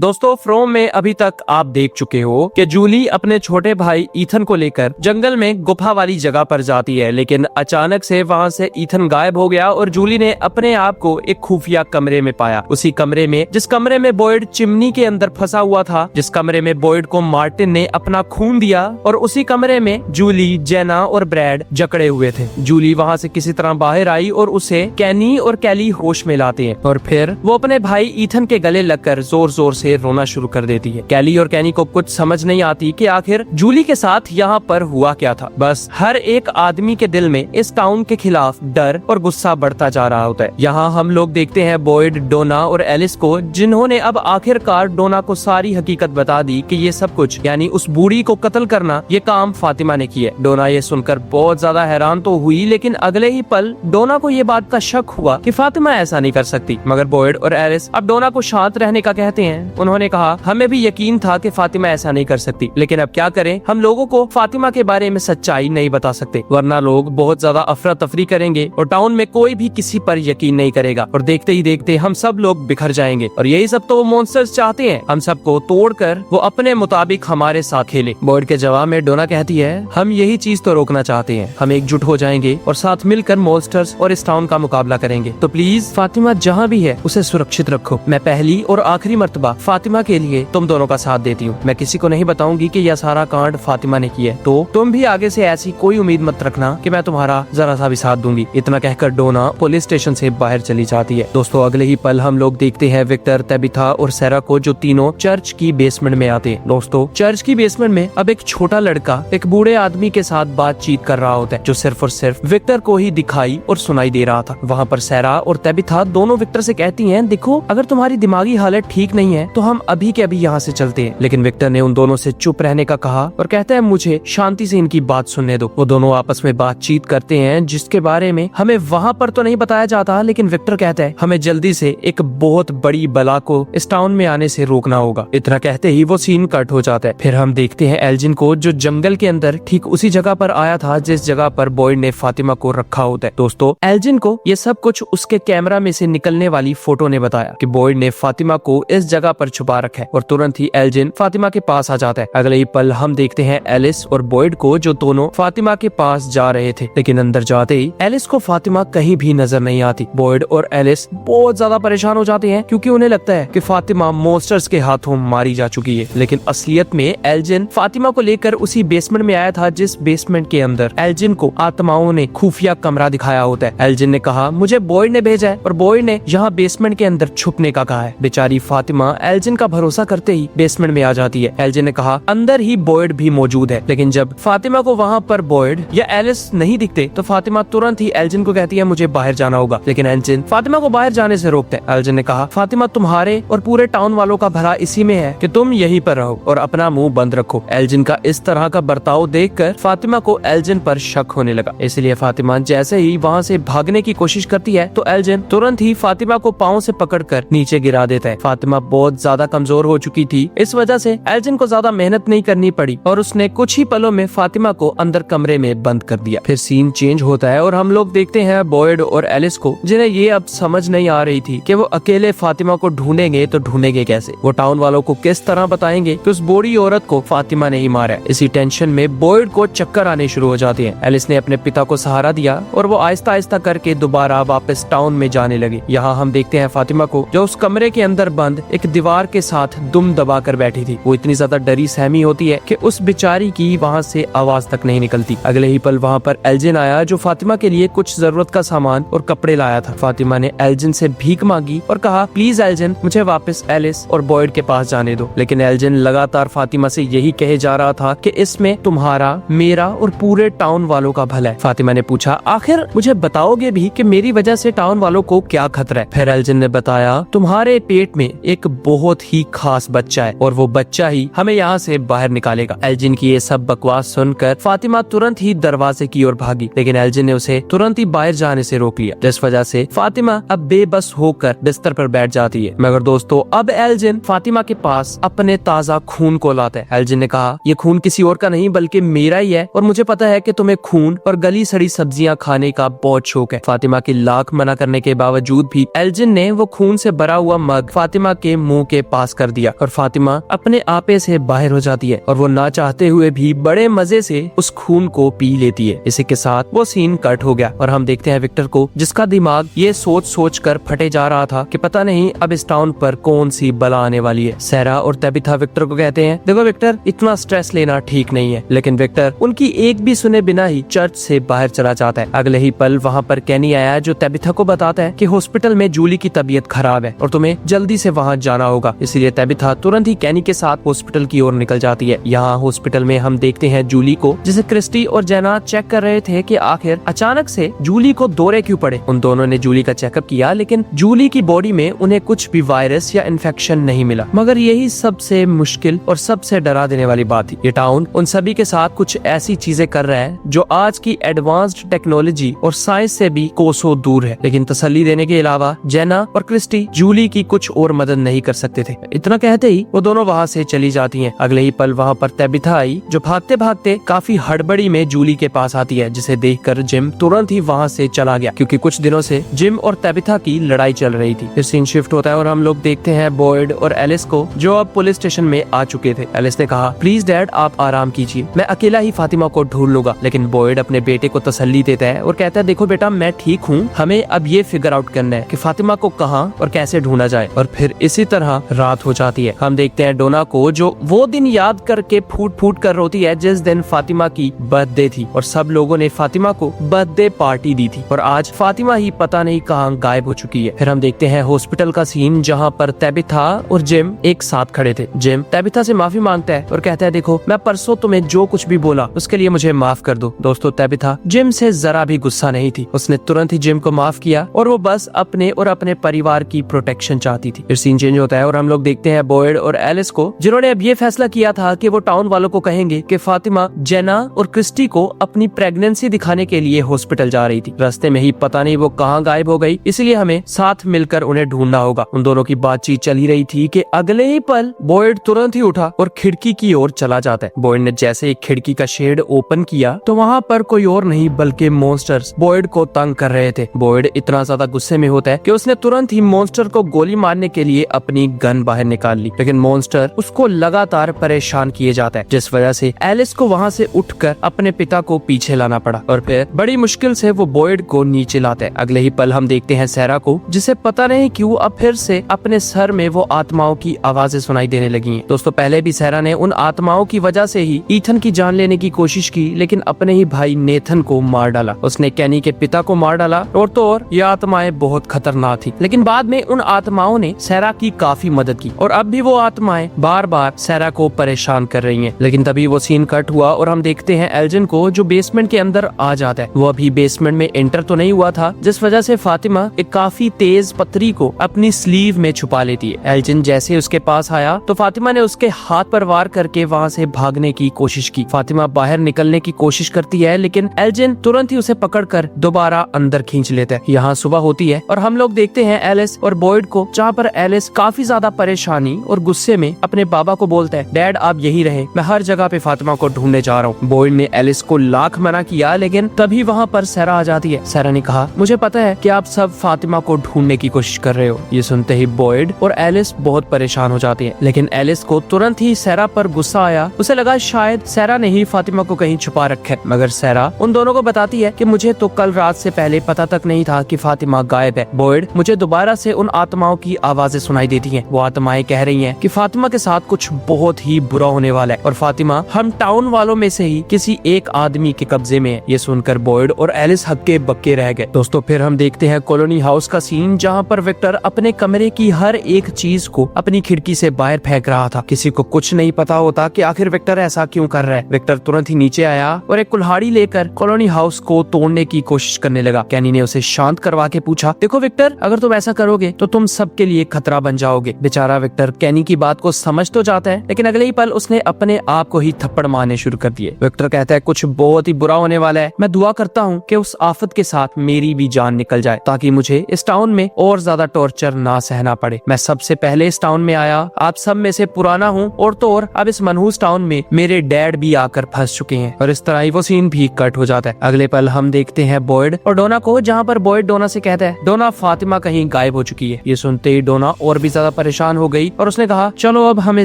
दोस्तों फ्रोम में अभी तक आप देख चुके हो कि जूली अपने छोटे भाई ईथन को लेकर जंगल में गुफा वाली जगह पर जाती है, लेकिन अचानक से वहाँ से ईथन गायब हो गया और जूली ने अपने आप को एक खुफिया कमरे में पाया। उसी कमरे में जिस कमरे में बॉयड चिमनी के अंदर फंसा हुआ था, जिस कमरे में बॉयड को मार्टिन ने अपना खून दिया, और उसी कमरे में जूली, जेना और ब्रैड जकड़े हुए थे। जूली वहाँ से किसी तरह बाहर आई और उसे कैनी और कैली होश में लाते हैं और फिर वो अपने भाई ईथन के गले लगकर जोर जोर से रोना शुरू कर देती है। कैली और कैनी को कुछ समझ नहीं आती कि आखिर जूली के साथ यहाँ पर हुआ क्या था। बस हर एक आदमी के दिल में इस टाउन के खिलाफ डर और गुस्सा बढ़ता जा रहा होता है। यहाँ हम लोग देखते हैं बॉयड, डोना और एलिस को, जिन्होंने अब आखिरकार डोना को सारी हकीकत बता दी कि ये सब कुछ यानी उस बूढ़ी को कत्ल करना ये काम फातिमा ने किया। डोना ये सुनकर बहुत ज्यादा हैरान तो हुई, लेकिन अगले ही पल डोना को ये बात का शक हुआ कि फातिमा ऐसा नहीं कर सकती। मगर बॉयड और एलिस अब डोना को शांत रहने का कहते हैं। उन्होंने कहा, हमें भी यकीन था कि फातिमा ऐसा नहीं कर सकती, लेकिन अब क्या करें, हम लोगों को फातिमा के बारे में सच्चाई नहीं बता सकते, वरना लोग बहुत ज्यादा अफरा तफरी करेंगे और टाउन में कोई भी किसी पर यकीन नहीं करेगा और देखते ही देखते हम सब लोग बिखर जाएंगे। और यही सब तो वो मॉन्स्टर्स चाहते हैं, हम सबको तोड़कर वो अपने मुताबिक हमारे साथ खेले। बॉयड के जवाब में डोना कहती है, हम यही चीज तो रोकना चाहते हैं, हम एकजुट हो जाएंगे और साथ मिलकर मॉन्स्टर्स और इस टाउन का मुकाबला करेंगे। तो प्लीज फातिमा जहाँ भी है उसे सुरक्षित रखो। मैं पहली और आखिरी मर्तबा फातिमा के लिए तुम दोनों का साथ देती हूँ। मैं किसी को नहीं बताऊंगी कि यह सारा कांड फातिमा ने किया है, तो तुम भी आगे से ऐसी कोई उम्मीद मत रखना कि मैं तुम्हारा जरा सा भी साथ दूंगी। इतना कहकर डोना पुलिस स्टेशन से बाहर चली जाती है। दोस्तों अगले ही पल हम लोग देखते हैं विक्टर, तबिथा और सैरा को, जो तीनों चर्च की बेसमेंट में आते हैं। दोस्तों चर्च की बेसमेंट में अब एक छोटा लड़का एक बूढ़े आदमी के साथ बातचीत कर रहा होता है, जो सिर्फ और सिर्फ विक्टर को ही दिखाई और सुनाई दे रहा था। वहाँ पर सैरा और तबिथा दोनों विक्टर से कहती हैं, देखो अगर तुम्हारी दिमागी हालत ठीक नहीं है तो हम अभी के अभी यहाँ से चलते हैं। लेकिन विक्टर ने उन दोनों से चुप रहने का कहा और कहता है, मुझे शांति से इनकी बात सुनने दो। वो दोनों आपस में बातचीत करते हैं, जिसके बारे में हमें वहाँ पर तो नहीं बताया जाता, लेकिन विक्टर कहता है, हमें जल्दी से एक बहुत बड़ी बला को इस टाउन में आने से रोकना होगा। इतना कहते ही वो सीन कट हो जाता है। फिर हम देखते हैं एल्जिन को, जो जंगल के अंदर ठीक उसी जगह पर आया था जिस जगह पर बॉयड ने फातिमा को रखा होता है। दोस्तों एल्जिन को ये सब कुछ उसके कैमरा में से निकलने वाली फोटो ने बताया कि बॉयड ने फातिमा को इस जगह पर छुपा रखा है, और तुरंत ही एल्जिन फातिमा के पास आ जाता है। अगले ही पल हम देखते हैं एलिस और बॉयड को, जो दोनों फातिमा के पास जा रहे थे, लेकिन अंदर जाते ही एलिस को फातिमा कहीं भी नजर नहीं आती। बॉयड और एलिस बहुत ज्यादा परेशान हो जाते हैं, क्योंकि उन्हें लगता है कि फातिमा मॉन्स्टर्स के हाथों मारी जा चुकी है। लेकिन असलियत में एल्जिन फातिमा को लेकर उसी बेसमेंट में आया था, जिस बेसमेंट के अंदर एल्जिन को आत्माओं ने खुफिया कमरा दिखाया होता है। एल्जिन ने कहा, मुझे बॉयड ने भेजा है और बॉयड ने यहाँ बेसमेंट के अंदर छुपने का कहा है। बेचारी फातिमा एल्जिन का भरोसा करते ही बेसमेंट में आ जाती है। एल्जिन ने कहा, अंदर ही बॉयड भी मौजूद है। लेकिन जब फातिमा को वहाँ पर बॉयड या एलिस नहीं दिखते तो फातिमा तुरंत ही एल्जिन को कहती है, मुझे बाहर जाना होगा। लेकिन एल्जिन फातिमा को बाहर जाने से रोकते हैं। एल्जिन ने कहा, फातिमा तुम्हारे और पूरे टाउन वालों का भला इसी में है कि तुम यहीं पर रहो और अपना मुंह बंद रखो। एल्जिन का इस तरह का बर्ताव देखकर फातिमा को एल्जिन पर शक होने लगा, इसलिए फातिमा जैसे ही वहाँ से भागने की कोशिश करती है तो एल्जिन तुरंत ही फातिमा को पाँव से पकड़कर नीचे गिरा देता है। फातिमा बहुत ज्यादा कमजोर हो चुकी थी, इस वजह से एल्जिन को ज्यादा मेहनत नहीं करनी पड़ी और उसने कुछ ही पलों में फातिमा को अंदर कमरे में बंद कर दिया। फिर सीन चेंज होता है और हम लोग देखते हैं बॉयड और एलिस को, जिन्हें ये अब समझ नहीं आ रही थी कि वो अकेले फातिमा को ढूंढेंगे तो ढूंढेंगे कैसे। वो टाउन वालों को किस तरह बताएंगे कि उस बूढ़ी औरत को फातिमा ने ही मारा। इसी टेंशन में बॉयड को चक्कर आने शुरू हो जाते हैं। एलिस ने अपने पिता को सहारा दिया और वो आहिस्ता आहिस्ता करके दोबारा वापस टाउन में जाने लगी। यहाँ हम देखते हैं फातिमा को, जो उस कमरे के अंदर बंद एक दीवार के साथ दुम दबा कर बैठी थी। वो इतनी ज्यादा डरी सहमी होती है कि उस बेचारी की वहाँ से आवाज तक नहीं निकलती। अगले ही पल वहाँ पर एल्जिन आया, जो फातिमा के लिए कुछ जरूरत का सामान और कपड़े लाया था। फातिमा ने एल्जिन से भीख मांगी और कहा, प्लीज एल्जिन, मुझे वापस एलिस और बॉयड के पास जाने दो। लेकिन एल्जिन लगातार फातिमा से यही कहे जा रहा था कि इसमें तुम्हारा, मेरा और पूरे टाउन वालों का भला है। फातिमा ने पूछा, आखिर मुझे बताओगे भी कि मेरी वजह से टाउन वालों को क्या खतरा है? फिर एल्जिन ने बताया, तुम्हारे पेट में एक बहुत ही खास बच्चा है और वो बच्चा ही हमें यहाँ से बाहर निकालेगा। एल्जिन की ये सब बकवास सुनकर फातिमा तुरंत ही दरवाजे की ओर भागी, लेकिन एल्जिन ने उसे तुरंत ही बाहर जाने से रोक लिया, जिस वजह से फातिमा अब बेबस होकर बिस्तर पर बैठ जाती है। मगर दोस्तों अब एल्जिन फातिमा के पास अपने ताजा खून को लाता है। एल्जिन ने कहा, ये खून किसी और का नहीं बल्कि मेरा ही है और मुझे पता है कि तुम्हें खून और गली सड़ी सब्जियां खाने का बहुत शौक है। फातिमा की लाख मना करने के बावजूद भी एल्जिन ने वो खून से भरा हुआ मग फातिमा के मुंह के पास कर दिया और फातिमा अपने आपे से बाहर हो जाती है और वो ना चाहते हुए भी बड़े मजे से उस खून को पी लेती है। इसी के साथ वो सीन कट हो गया और हम देखते हैं विक्टर को, जिसका दिमाग ये सोच सोच कर फटे जा रहा था कि पता नहीं अब इस टाउन पर कौन सी बला आने वाली है। सारा और तबिथा विक्टर को कहते हैं, देखो विक्टर, इतना स्ट्रेस लेना ठीक नहीं है। लेकिन विक्टर उनकी एक भी सुने बिना ही चर्च से बाहर चला जाता है। अगले ही पल वहाँ पर कैनी आया जो तबिथा को बताता है कि हॉस्पिटल में जूली की तबीयत खराब है और तुम्हें जल्दी से वहाँ जाना होगा। इसलिए तबिथा तुरंत ही कैनी के साथ हॉस्पिटल की ओर निकल जाती है। यहाँ हॉस्पिटल में हम देखते हैं जूली को, जिसे क्रिस्टी और जेना चेक कर रहे थे कि आखिर अचानक से जूली को दौरे क्यों पड़े। उन दोनों ने जूली का चेकअप किया, लेकिन जूली की बॉडी में उन्हें कुछ भी वायरस या इन्फेक्शन नहीं मिला। मगर यही सबसे मुश्किल और सबसे डरा देने वाली बात थी। ये टाउन उन सभी के साथ कुछ ऐसी चीजें कर रहा है जो आज की एडवांस्ड टेक्नोलॉजी और साइंस से भी कोसों दूर है। लेकिन तसल्ली देने के अलावा जेना और क्रिस्टी जूली की कुछ और मदद नहीं कर सकते थे। इतना कहते ही वो दोनों वहाँ से चली जाती हैं। अगले ही पल वहाँ पर तबिथा आई, जो भागते भागते काफी हड़बड़ी में जूली के पास आती है, जिसे देखकर जिम तुरंत ही वहाँ से चला गया, क्योंकि कुछ दिनों से जिम और तबिथा की लड़ाई चल रही थी। फिर सीन शिफ्ट होता है और हम लोग देखते हैं बॉयड और एलिस को, जो अब पुलिस स्टेशन में आ चुके थे। एलिस ने कहा, प्लीज डैड आप आराम कीजिए, मैं अकेला ही फातिमा को ढूंढ लूंगा। लेकिन बॉयड अपने बेटे को तसल्ली देता है और कहता है, देखो बेटा, मैं ठीक हूँ, हमें अब ये फिगर आउट करना है कि फातिमा को कहाँ और कैसे ढूंढा जाए। और फिर इसी तरह रात हो जाती है। हम देखते हैं डोना को, जो वो दिन याद करके फूट फूट कर रोती है जिस दिन फातिमा की बर्थडे थी और सब लोगों ने फातिमा को बर्थडे पार्टी दी थी, और आज फातिमा ही पता नहीं कहाँ गायब हो चुकी है। फिर हम देखते हैं हॉस्पिटल का सीन, जहाँ पर तबिथा और जिम एक साथ खड़े थे। जिम तबिथा से माफी मांगता है और कहता है, देखो मैं परसों तुम्हें जो कुछ भी बोला उसके लिए मुझे माफ कर दो। दोस्तों, तबिथा जिम से जरा भी गुस्सा नहीं थी। उसने तुरंत ही जिम को माफ किया और वो बस अपने और अपने परिवार की प्रोटेक्शन चाहती थी। फिर सीन चेंज होता है और हम लोग देखते हैं बॉयड और एलिस को, जिन्होंने अब ये फैसला किया था कि वो टाउन वालों को कहेंगे कि फातिमा जेना और क्रिस्टी को अपनी प्रेगनेंसी दिखाने के लिए हॉस्पिटल जा रही थी। रास्ते में ही पता नहीं वो कहाँ गायब हो गई, इसलिए हमें साथ मिलकर उन्हें ढूंढना होगा। उन दोनों की बातचीत चल ही रही थी कि अगले ही पल बॉयड तुरंत ही उठा और खिड़की की ओर चला जाता है। बॉयड ने जैसे ही खिड़की का शेड ओपन किया तो वहाँ पर कोई और नहीं बल्कि मॉन्स्टर्स बॉयड को तंग कर रहे थे। बॉयड इतना ज्यादा गुस्से में होता है कि उसने तुरंत ही मॉन्स्टर को गोली मारने के लिए अपनी गन बाहर निकाल ली, लेकिन मॉन्स्टर उसको लगातार परेशान किए जाता है, जिस वजह से एलिस को वहाँ से उठकर अपने पिता को पीछे लाना पड़ा और फिर बड़ी मुश्किल से वो बॉयड को नीचे लाता है। अगले ही पल हम देखते हैं सारा को, जिसे पता नहीं क्यों अब फिर से अपने सर में वो आत्माओं की आवाजें सुनाई देने लगी हैं। दोस्तों, पहले भी सारा ने उन आत्माओं की वजह से ही ईथन की जान लेने की कोशिश की, लेकिन अपने ही भाई नेथन को मार डाला। उसने कैनी के पिता को मार डाला और तो और ये आत्माएं बहुत खतरनाक थी। लेकिन बाद में उन आत्माओं ने सारा की काफी मदद की और अब भी वो आत्माएं बार बार सारा को परेशान कर रही हैं। लेकिन तभी वो सीन कट हुआ और हम देखते हैं एल्जिन को, जो बेसमेंट के अंदर आ जाता है। वो अभी बेसमेंट में एंटर तो नहीं हुआ था, जिस वजह से फातिमा एक काफी तेज पत्थरी को अपनी स्लीव में छुपा लेती है। एल्जिन जैसे उसके पास आया तो फातिमा ने उसके हाथ पर वार करके वहाँ से भागने की कोशिश की। फातिमा बाहर निकलने की कोशिश करती है, लेकिन एल्जिन तुरंत ही उसे पकड़कर दोबारा अंदर खींच लेता है। यहाँ सुबह होती है और हम लोग देखते हैं एलिस और बॉयड को, जहाँ पर एलिस काफी ज्यादा परेशानी और गुस्से में अपने बाबा को बोलता है, डैड आप यही रहे, मैं हर जगह पे फातिमा को ढूंढने जा रहा हूँ। बॉयड ने एलिस को लाख मना किया, लेकिन तभी वहाँ पर सारा आ जाती है। सारा ने कहा, मुझे पता है कि आप सब फातिमा को ढूंढने की कोशिश कर रहे हो। ये सुनते ही बॉयड और एलिस बहुत परेशान हो जाती है, लेकिन एलिस को तुरंत ही सारा पर गुस्सा आया। उसे लगा शायद सारा ने ही फातिमा को कहीं छुपा रखा है, मगर सारा उन दोनों को बताती है कि मुझे तो कल रात से पहले पता तक नहीं था कि फातिमा गायब है। बॉयड, मुझे दोबारा से उन आत्माओं की आवाजें सुनाई देती हैं। वो आत्माएं कह रही हैं कि फातिमा के साथ कुछ बहुत ही बुरा होने वाला है और फातिमा हम टाउन वालों में से ही किसी एक आदमी के कब्जे में है। ये सुनकर बॉयड और एलिस हक्के बक्के रह गए। दोस्तों, फिर हम देखते हैं कॉलोनी हाउस का सीन, जहाँ पर विक्टर अपने कमरे की हर एक चीज को अपनी खिड़की से बाहर फेंक रहा था। किसी को कुछ नहीं पता होता कि आखिर विक्टर ऐसा क्यों कर रहा है। विक्टर तुरंत ही नीचे आया और एक कुल्हाड़ी लेकर कॉलोनी हाउस को तोड़ने की कोशिश करने लगा। कैनी ने उसे शांत करवा के पूछा, देखो विक्टर, अगर तुम ऐसा करोगे तो तुम सबके लिए खतरा बन जाओगे। बेचारा विक्टर कैनी की बात को समझ तो जाता है, लेकिन अगले ही पल उसने अपने आप को ही थप्पड़ मारने शुरू कर दिए। विक्टर कहता है, कुछ बहुत ही बुरा होने वाला है, मैं दुआ करता हूँ कि उस आफत के साथ मेरी भी जान निकल जाए, ताकि मुझे इस टाउन में और ज्यादा टॉर्चर ना सहना पड़े। मैं सबसे पहले इस टाउन में आया, आप सब में से पुराना हूँ और तो और अब इस मनहूस टाउन में मेरे डैड भी आकर फंस चुके हैं। और इस तरह ही वो सीन भी कट हो जाता है। अगले पल हम देखते हैं बॉयड और डोना को, जहाँ पर बॉयड डोना से कहता है, डोना फातिमा कहीं गायब हो चुकी है। ये सुनते ही डोना और भी ज्यादा परेशान हो गई और उसने कहा चलो अब हमें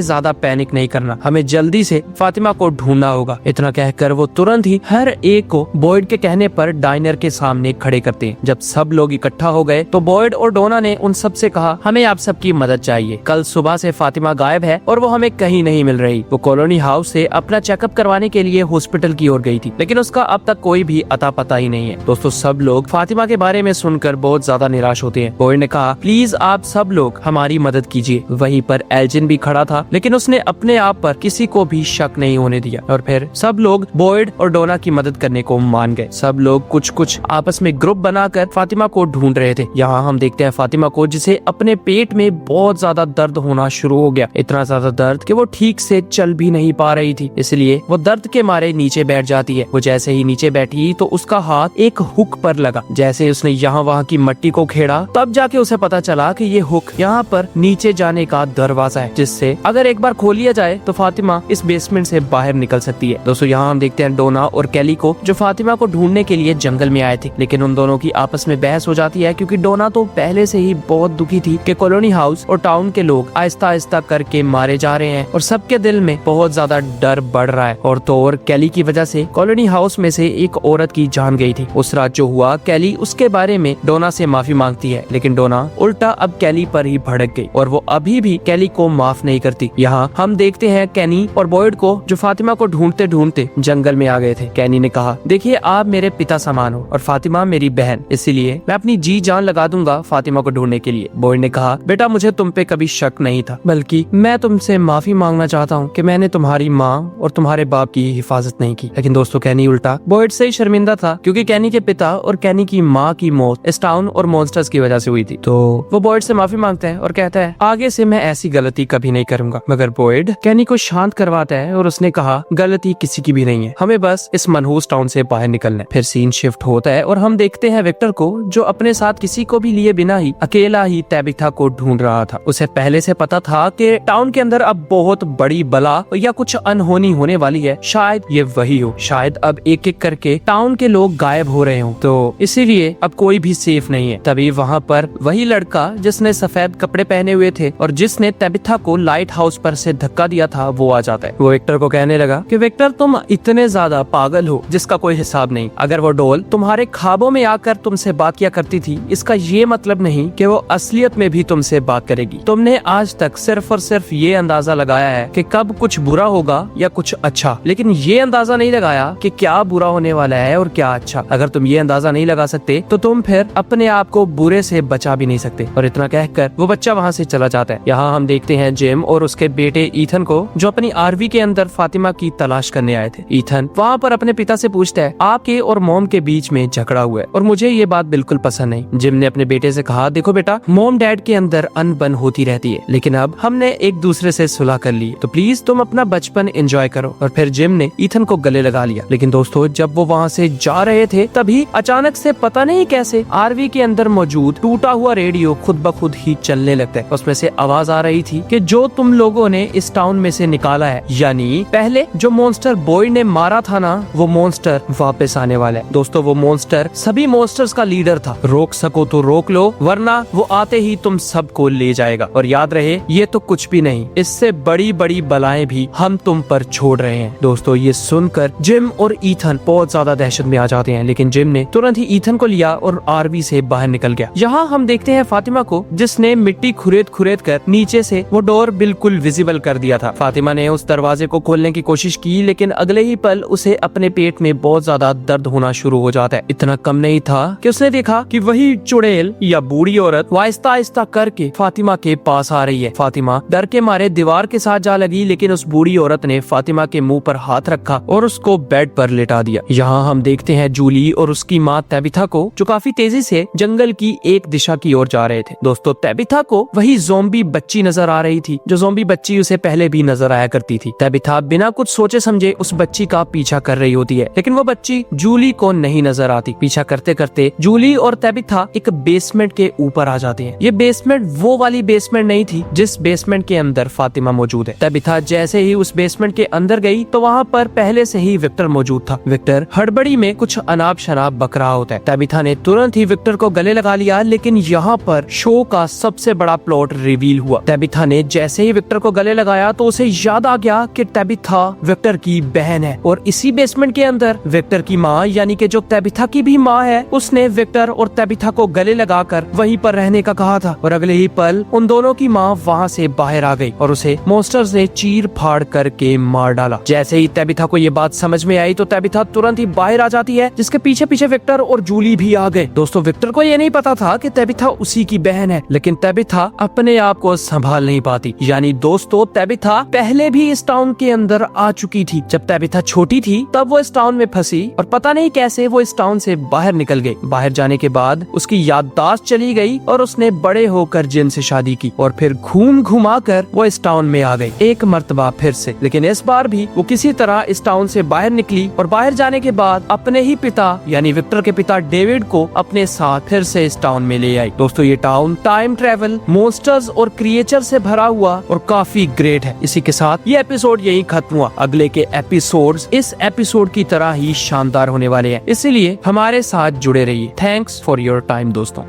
ज्यादा पैनिक नहीं करना, हमें जल्दी से फातिमा को ढूंढना होगा। इतना कहकर वो तुरंत ही हर एक को बॉयड के कहने पर डाइनर के सामने खड़े करते हैं। जब सब लोग इकट्ठा हो गए तो बॉयड और डोना ने उन सब से कहा हमें आप सबकी मदद चाहिए। कल सुबह से फातिमा गायब है और वो हमें कहीं नहीं मिल रही। वो कॉलोनी हाउस से अपना चेकअप करवाने के लिए हॉस्पिटल की ओर गई थी, लेकिन उसका अब तक कोई भी अता पता ही नहीं है। दोस्तों सब लोग फातिमा के बारे में सुनकर बहुत ज्यादा निराश होते हैं। बॉयड ने कहा प्लीज आप सब लोग हमारी मदद कीजिए। वहीं पर एल्जिन भी खड़ा था, लेकिन उसने अपने आप पर किसी को भी शक नहीं होने दिया और फिर सब लोग बॉयड और डोना की मदद करने को मान गए। सब लोग कुछ आपस में ग्रुप बनाकर फातिमा को ढूंढ रहे थे। यहाँ हम देखते हैं फातिमा को, जिसे अपने पेट में बहुत ज्यादा दर्द होना शुरू हो गया। इतना ज्यादा दर्द कि वो ठीक से चल भी नहीं पा रही थी, इसलिए वो दर्द के मारे नीचे बैठ जाती है। वो जैसे ही नीचे बैठी तो उसका हाथ एक हुक पर लगा। जैसे उसने यहाँ वहाँ की मिट्टी को खेड़ा, तब जाके उसे पता चला कि ये हुक यहाँ पर नीचे जाने का दरवाजा है, जिससे अगर एक बार खोल लिया जाए तो फातिमा इस बेसमेंट से बाहर निकल सकती है। दोस्तों यहाँ हम देखते हैं डोना और कैली को, जो फातिमा को ढूंढने के लिए जंगल में आए थे, लेकिन उन दोनों की आपस में बहस हो जाती है, क्योंकि डोना तो पहले से ही बहुत दुखी थी कि कॉलोनी हाउस और टाउन के लोग आहिस्ता आहिस्ता करके मारे जा रहे हैं और सबके दिल में बहुत ज्यादा डर बढ़ रहा है। और तो और कैली की वजह से कॉलोनी हाउस में से एक औरत की जान गई थी। उस रात जो हुआ, कैली उसके बारे में डोना से माफी मांगती है, लेकिन डोना उल्टा अब कैली पर ही भड़क गई और वो अभी भी कैली को माफ नहीं करती। यहाँ हम देखते हैं कैनी और बॉयड को, जो फातिमा को ढूंढते ढूंढते जंगल में आ गए थे। कैनी ने कहा देखिए आप मेरे पिता समान हो और फातिमा मेरी बहन, इसीलिए मैं अपनी जी जान लगा दूंगा फातिमा को ढूंढने के लिए। बॉयड ने कहा बेटा मुझे तुम पे कभी शक नहीं था, बल्कि मैं तुमसे माफी मांगना चाहता हूँ कि मैंने तुम्हारी माँ और तुम्हारे बाप की हिफाजत नहीं की। लेकिन दोस्तों कैनी उल्टा बॉयड से ही शर्मिंदा था, क्योंकि कैनी के पिता और कैनी की माँ की मौत इस टाउन और मॉन्स्टर्स की वजह से हुई थी। तो वो बॉयड से माफी मांगता है और कहता है आगे से मैं ऐसी गलती कभी नहीं करूंगा। मगर बॉयड कैनी को शांत करवाता है और उसने कहा गलती किसी की भी नहीं है, हमें बस इस मनहूस टाउन से बाहर निकलना है। फिर सीन शिफ्ट होता है और हम देखते हैं विक्टर को, जो अपने साथ किसी को भी लिए बिना ही अकेला ही तैबिथा को ढूंढ रहा था। उसे पहले से पता था कि टाउन के अंदर अब बहुत बड़ी बला या कुछ अनहोनी होने वाली है, शायद ये वही हो। शायद अब एक एक करके टाउन के लोग गायब हो रहे हो, तो इसीलिए अब कोई भी सेफ नहीं है। तभी वहाँ पर वही लड़का जिसने सफेद कपड़े पहने हुए थे और जिसने तैबिथा को लाइट हाउस पर से धक्का दिया था, वो आ जाता है। वो विक्टर को कहने लगा कि विक्टर तुम इतने ज्यादा पागल हो जिसका कोई हिसाब नहीं। अगर वो डॉल तुम्हारे ख्वाबों में आकर तुमसे बात किया करती थी, इसका ये मतलब नहीं कि वो असलियत में भी तुमसे बात करेगी। तुमने आज तक सिर्फ और सिर्फ ये अंदाजा लगाया है कि कब कुछ बुरा होगा या कुछ अच्छा, लेकिन ये अंदाजा नहीं लगाया कि क्या बुरा होने वाला है और क्या अच्छा। अगर तुम ये अंदाजा नहीं लगा सकते तो तुम फिर अपने आप को बुरे से बचा भी नहीं सकते। और इतना कहकर वो बच्चा वहाँ से चला जाता है। यहाँ हम देखते हैं जिम और उसके बेटे ईथन को, जो अपनी आरवी के अंदर फातिमा की तलाश करने आए थे। ईथन वहाँ पर अपने पिता से पूछता है आपके और मॉम के बीच में झगड़ा हुआ है और मुझे ये बात बिल्कुल पसंद नहीं। जिम ने अपने बेटे से कहा देखो बेटा, मॉम डैड के अंदर अनबन होती रहती है, लेकिन अब हमने एक दूसरे से सुलह कर ली, तो प्लीज तुम अपना बचपन एंजॉय करो। और फिर जिम ने ईथन को गले लगा लिया। लेकिन दोस्तों जब वो वहाँ से जा रहे थे, तभी अचानक से पता नहीं कैसे आरवी के अंदर मौजूद टूटा हुआ रेडियो खुद ब खुद ही चलने लगता है। उसमें से आवाज आ रही थी कि जो तुम लोगों ने इस टाउन में से निकाला है, यानी पहले जो मॉन्स्टर बॉयड ने मारा था ना, वो मॉन्स्टर वापस आने वाला है। दोस्तों वो मॉन्स्टर सभी मॉन्स्टर्स का लीडर था। रोक सको तो रोक लो, वरना वो आते ही तुम सबको ले जाएगा। और याद रहे ये तो कुछ भी नहीं, इससे बड़ी बड़ी बलाएं भी हम तुम पर छोड़ रहे हैं। दोस्तों ये सुनकर जिम और ईथन बहुत ज्यादा दहशत में आ जाते हैं, लेकिन जिम ने तुरंत ही ईथन को लिया और आरवी से बाहर निकल गया। यहाँ हम देखते हैं फातिमा को, जिसने मिट्टी खुरेद खुरेद कर नीचे से वो डोर बिल्कुल विजिबल कर दिया था। फातिमा ने उस दरवाजे को खोलने की कोशिश की, लेकिन अगले ही पल उसे अपने पेट में बहुत ज्यादा दर्द होना शुरू हो जाता है। इतना कम नहीं था कि उसने देखा कि वही चुड़ैल या बूढ़ी औरत आहिस्ता आहिस्ता करके फातिमा के पास आ रही है। फातिमा डर के मारे दीवार के साथ जा लगी, लेकिन उस बूढ़ी औरत ने फातिमा के मुंह पर हाथ रखा और उसको बेड पर लेटा दिया। यहाँ हम देखते हैं जूली और उसकी माँ तैबिथा को, जो काफी तेजी से जंगल की एक दिशा की ओर जा रहे थे। दोस्तों तैबिथा को वही ज़ॉम्बी बच्ची नजर आ रही थी, जो ज़ॉम्बी बच्ची उसे पहले भी नजर आया करती थी। तैबिथा बिना कुछ सोचे समझे उस बच्ची का पीछा कर रही होती है, लेकिन वो बच्ची जूली को नहीं नजर आती। पीछा करते करते जूली और तैबिथा एक बेसमेंट के ऊपर आ जाते हैं। ये बेसमेंट वो वाली बेसमेंट नहीं थी जिस बेसमेंट के अंदर फातिमा मौजूद है। तैबिथा जैसे ही उस बेसमेंट के अंदर गई तो वहाँ पर पहले से ही विक्टर मौजूद था। विक्टर हड़बड़ी में कुछ अनाप शनाप बक रहा होता है। तैबिथा ने तुरंत ही विक्टर को गले लगा लिया, लेकिन यहाँ पर शो का सबसे बड़ा प्लॉट प्लॉट रिवील हुआ। टेबिथा ने जैसे ही विक्टर को गले लगाया तो उसे याद आ गया कि टेबिथा विक्टर की बहन है और इसी बेसमेंट के अंदर विक्टर की माँ यानी कि जो टेबिथा की भी माँ है उसने विक्टर और टेबिथा को गले लगाकर वहीं पर रहने का कहा था और अगले ही पल उन दोनों की माँ वहाँ से बाहर आ गई और उसे मॉन्स्टर्स ने चीर फाड़ करके मार डाला। जैसे ही टेबिथा को ये बात समझ में आई तो टेबिथा तुरंत ही बाहर आ जाती है, जिसके पीछे पीछे विक्टर और जूली भी आ गए। दोस्तों विक्टर को ये नहीं पता था कि टेबिथा उसी की बहन है, लेकिन टेबिथा अपने आप को संभाल नहीं पाती। यानी दोस्तों टेबिथा पहले भी इस टाउन के अंदर आ चुकी थी। जब टेबिथा छोटी थी तब वो इस टाउन में फंसी और पता नहीं कैसे वो इस टाउन से बाहर निकल गई। बाहर जाने के बाद उसकी याददाश्त चली गई और उसने बड़े होकर जिन से शादी की और फिर घूम घुमा कर वो इस टाउन में आ गई एक मर्तबा फिर से। लेकिन इस बार भी वो किसी तरह इस टाउन से बाहर निकली और बाहर जाने के बाद अपने ही पिता यानी विक्टर के पिता डेविड को अपने साथ फिर से इस टाउन में ले आई। दोस्तों ये टाउन टाइम ट्रेवल, मॉन्स्टर्स और क्रिएचर से भरा हुआ और काफी ग्रेट है। इसी के साथ ये एपिसोड यही खत्म हुआ। अगले के एपिसोड्स इस एपिसोड की तरह ही शानदार होने वाले हैं, इसीलिए हमारे साथ जुड़े रहिए। थैंक्स फॉर योर टाइम दोस्तों।